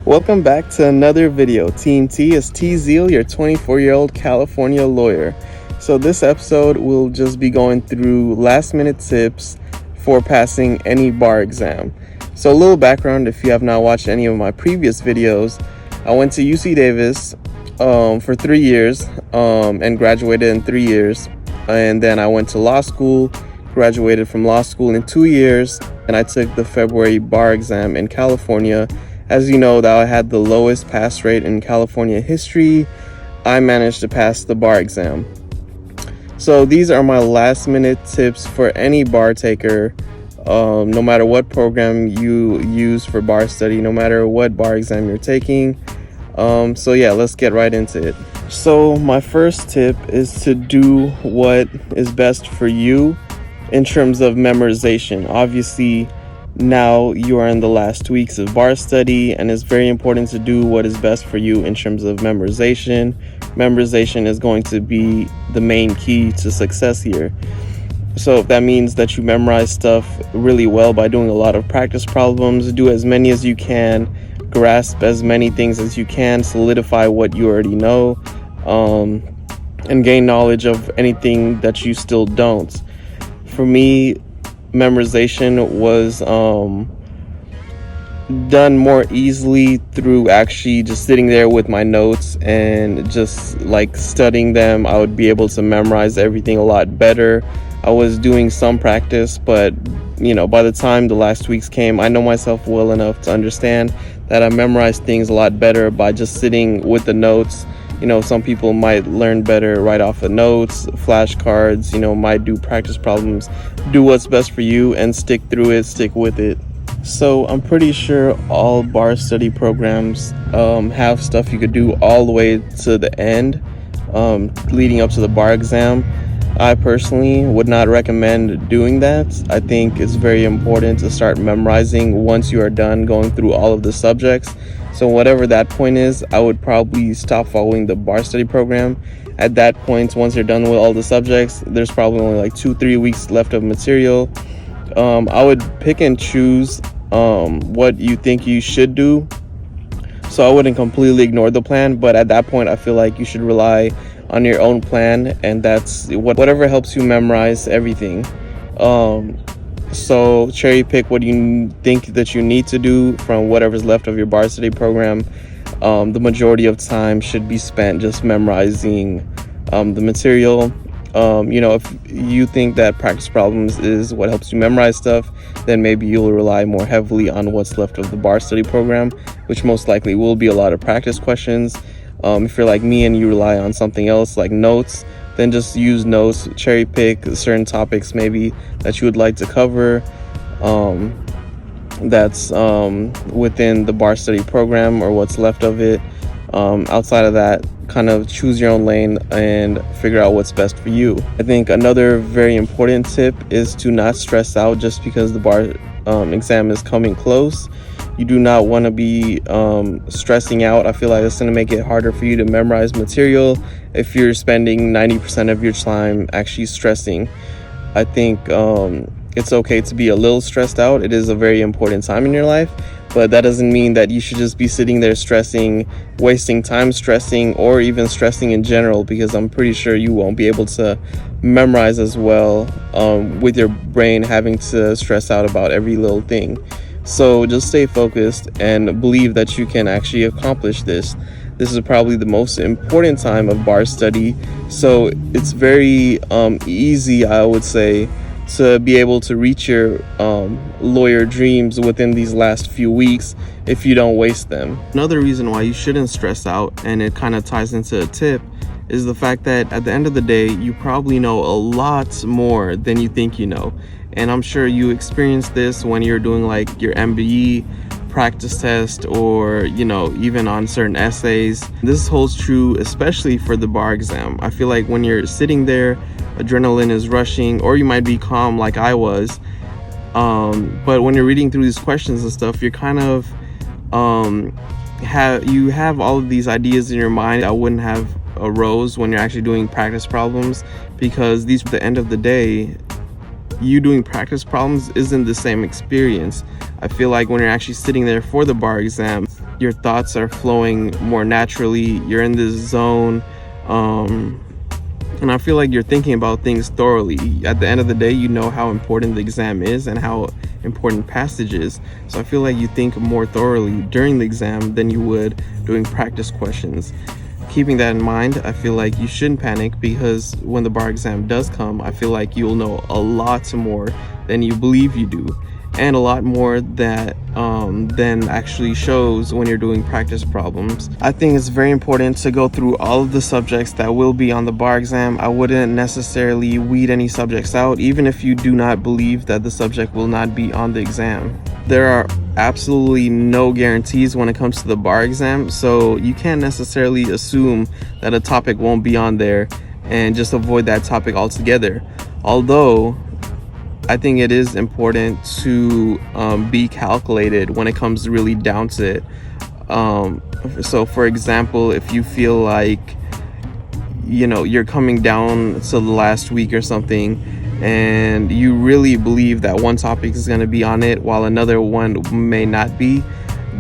Welcome back to another video. Team T is T Zeal, your 24-year-old California lawyer. So this episode will just be going through last minute tips for passing any bar exam. So a little background, if you have not watched any of my previous videos, I went to UC Davis for 3 years and graduated in 3 years. And then I went to law school, graduated from law school in 2 years, and I took the February bar exam in California. As you know, that I had the lowest pass rate in California history. I managed to pass the bar exam. So these are my last minute tips for any bar taker, no matter what program you use for bar study, no matter what bar exam you're taking. So yeah, let's get right into it. So my first tip is to do what is best for you in terms of memorization. Obviously, now you are in the last weeks of bar study, and it's very important to do what is best for you in terms of memorization. Memorization is going to be the main key to success here. So if that means that you memorize stuff really well by doing a lot of practice problems, do as many as you can, grasp as many things as you can, solidify what you already know, and gain knowledge of anything that you still don't. For me, memorization was done more easily through actually just sitting there with my notes and just like studying them. I would be able to memorize everything a lot better. I was doing some practice, but by the time the last weeks came, I know myself well enough to understand that I memorized things a lot better by just sitting with the notes. Some people might learn better right off the notes, flashcards, might do practice problems. Do what's best for you and stick through it, stick with it. So I'm pretty sure all bar study programs have stuff you could do all the way to the end, leading up to the bar exam. I personally would not recommend doing that. I think it's very important to start memorizing once you are done going through all of the subjects. So whatever that point is, I would probably stop following the bar study program. At that point, once you're done with all the subjects, there's probably only like 2-3 weeks left of material. I would pick and choose what you think you should do. So I wouldn't completely ignore the plan, but at that point, I feel like you should rely on your own plan, and that's whatever helps you memorize everything. So cherry pick what you think that you need to do from whatever's left of your bar study program. The majority of time should be spent just memorizing the material. If you think that practice problems is what helps you memorize stuff, then maybe you'll rely more heavily on what's left of the bar study program, which most likely will be a lot of practice questions. If you're like me and you rely on something else like notes, then just use notes, cherry pick certain topics maybe that you would like to cover that's within the bar study program or what's left of it. Outside of that, kind of choose your own lane and figure out what's best for you. I think another very important tip is to not stress out just because the bar exam is coming close. You do not want to be stressing out. I feel like it's going to make it harder for you to memorize material if you're spending 90% of your time actually stressing. I think it's okay to be a little stressed out. It is a very important time in your life, but that doesn't mean that you should just be sitting there stressing, wasting time stressing, or even stressing in general, because I'm pretty sure you won't be able to memorize as well with your brain having to stress out about every little thing. So just stay focused and believe that you can actually accomplish this. This is probably the most important time of bar study. So it's very easy, I would say, to be able to reach your lawyer dreams within these last few weeks if you don't waste them. Another reason why you shouldn't stress out, and it kind of ties into a tip, is the fact that at the end of the day, you probably know a lot more than you think you know. And I'm sure you experienced this when you're doing like your MBE practice test or, even on certain essays. This holds true especially for the bar exam. I feel like when you're sitting there, adrenaline is rushing, or you might be calm like I was. But when you're reading through these questions and stuff, you're kind of have all of these ideas in your mind that wouldn't have arose when you're actually doing practice problems, because these, at the end of the day, you doing practice problems isn't the same experience. I feel like when you're actually sitting there for the bar exam, your thoughts are flowing more naturally. You're in this zone. And I feel like you're thinking about things thoroughly. At the end of the day, you know how important the exam is and how important passage is. So I feel like you think more thoroughly during the exam than you would doing practice questions. Keeping that in mind, I feel like you shouldn't panic, because when the bar exam does come, I feel like you'll know a lot more than you believe you do, and a lot more that than actually shows when you're doing practice problems. I think it's very important to go through all of the subjects that will be on the bar exam. I wouldn't necessarily weed any subjects out, even if you do not believe that the subject will not be on the exam. There are absolutely no guarantees when it comes to the bar exam, so you can't necessarily assume that a topic won't be on there and just avoid that topic altogether. Although I think it is important to be calculated when it comes really down to it. So for example, if you feel like, you know, you're coming down to the last week or something, and you really believe that one topic is going to be on it while another one may not be,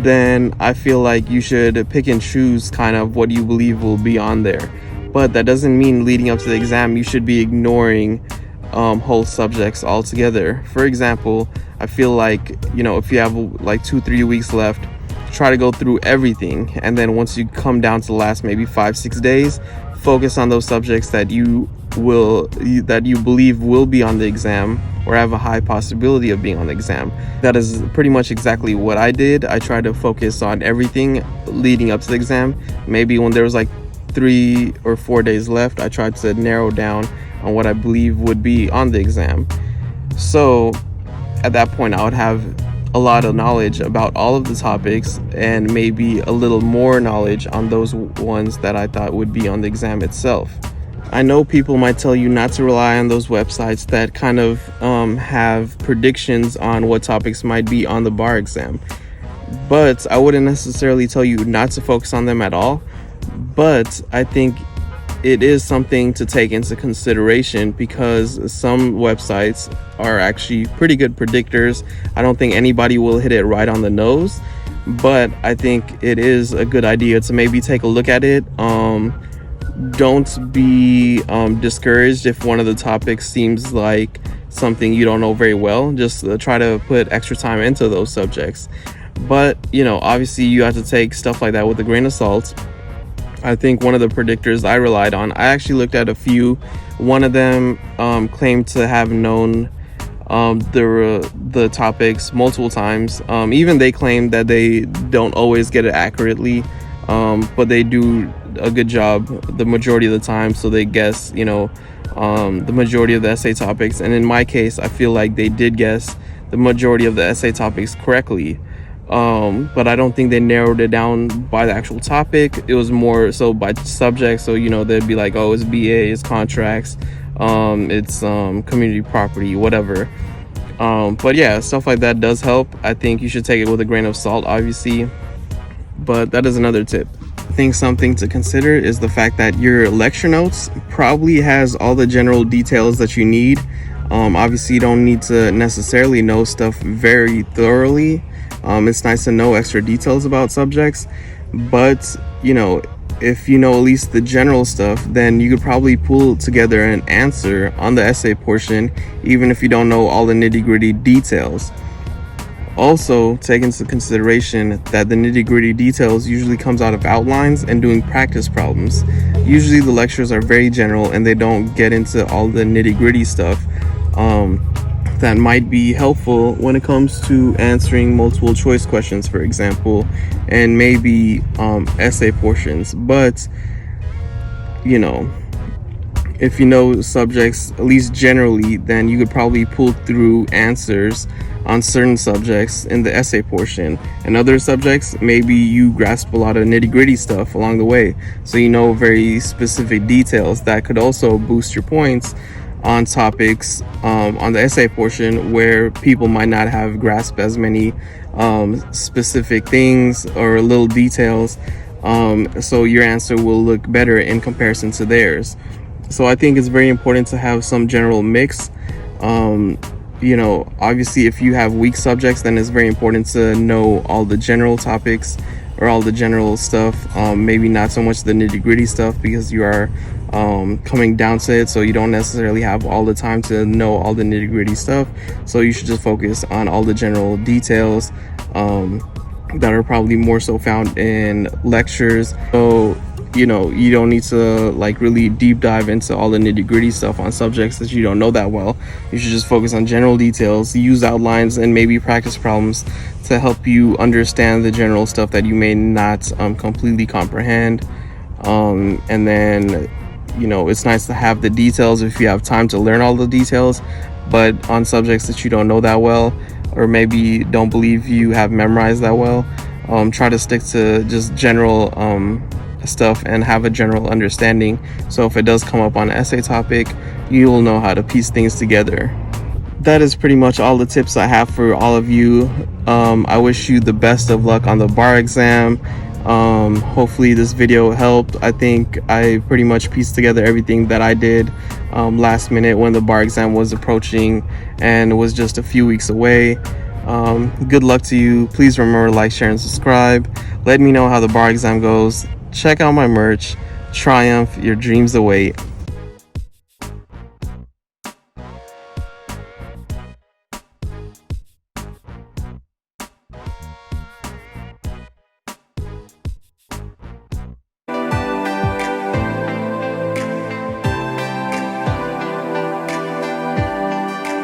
then I feel like you should pick and choose kind of what you believe will be on there. But that doesn't mean leading up to the exam you should be ignoring whole subjects altogether. For example, I feel like, you know, if you have like 2-3 weeks left, try to go through everything, and then once you come down to the last maybe 5-6 days, focus on those subjects that you believe will be on the exam or have a high possibility of being on the exam. That is pretty much exactly what I did. I tried to focus on everything leading up to the exam. Maybe when there was like 3 or 4 days left, I tried to narrow down on what I believe would be on the exam. So at that point, I would have a lot of knowledge about all of the topics, and maybe a little more knowledge on those ones that I thought would be on the exam itself. I know people might tell you not to rely on those websites that kind of have predictions on what topics might be on the bar exam, but I wouldn't necessarily tell you not to focus on them at all. But I think it is something to take into consideration, because some websites are actually pretty good predictors. I don't think anybody will hit it right on the nose, but I think it is a good idea to maybe take a look at it. Don't be discouraged if one of the topics seems like something you don't know very well. Just try to put extra time into those subjects. But, you know, obviously you have to take stuff like that with a grain of salt. I think one of the predictors I relied on, I actually looked at a few. One of them claimed to have known the topics multiple times. Even they claim that they don't always get it accurately, but they do a good job the majority of the time. So they guess, you know, the majority of the essay topics. And in my case, I feel like they did guess the majority of the essay topics correctly. But I don't think they narrowed it down by the actual topic. It was more so by subject. So, you know, they'd be like, oh, it's BA, it's contracts, it's community property, whatever. But yeah, stuff like that does help. I think you should take it with a grain of salt, obviously, but that is another tip. I think something to consider is the fact that your lecture notes probably has all the general details that you need. Obviously, you don't need to necessarily know stuff very thoroughly. It's nice to know extra details about subjects, but, you know, if you know at least the general stuff, then you could probably pull together an answer on the essay portion, even if you don't know all the nitty-gritty details. Also, take into consideration that the nitty-gritty details usually comes out of outlines and doing practice problems. Usually the lectures are very general and they don't get into all the nitty-gritty stuff that might be helpful when it comes to answering multiple choice questions, for example, and maybe essay portions. But, you know, if you know subjects at least generally, then you could probably pull through answers on certain subjects in the essay portion, and other subjects maybe you grasp a lot of nitty-gritty stuff along the way, so you know very specific details that could also boost your points on topics on the essay portion where people might not have grasped as many specific things or little details, so your answer will look better in comparison to theirs. So I think it's very important to have some general mix. You know, obviously if you have weak subjects, then it's very important to know all the general topics or all the general stuff, maybe not so much the nitty-gritty stuff, because you are coming down to it, so you don't necessarily have all the time to know all the nitty-gritty stuff. So you should just focus on all the general details that are probably more so found in lectures. So you know, you don't need to like really deep dive into all the nitty-gritty stuff on subjects that you don't know that well. You should just focus on general details, use outlines, and maybe practice problems to help you understand the general stuff that you may not completely comprehend. And then, you know, it's nice to have the details if you have time to learn all the details, but on subjects that you don't know that well, or maybe don't believe you have memorized that well, try to stick to just general stuff and have a general understanding, so if it does come up on an essay topic, you'll know how to piece things together. That is pretty much all the tips I have for all of you. I wish you the best of luck on the bar exam. Hopefully this video helped. I think I pretty much pieced together everything that I did last minute when the bar exam was approaching and was just a few weeks away. Good luck to you. Please remember to like, share, and subscribe. Let me know how the bar exam goes. Check out my merch. Triumph, your dreams await.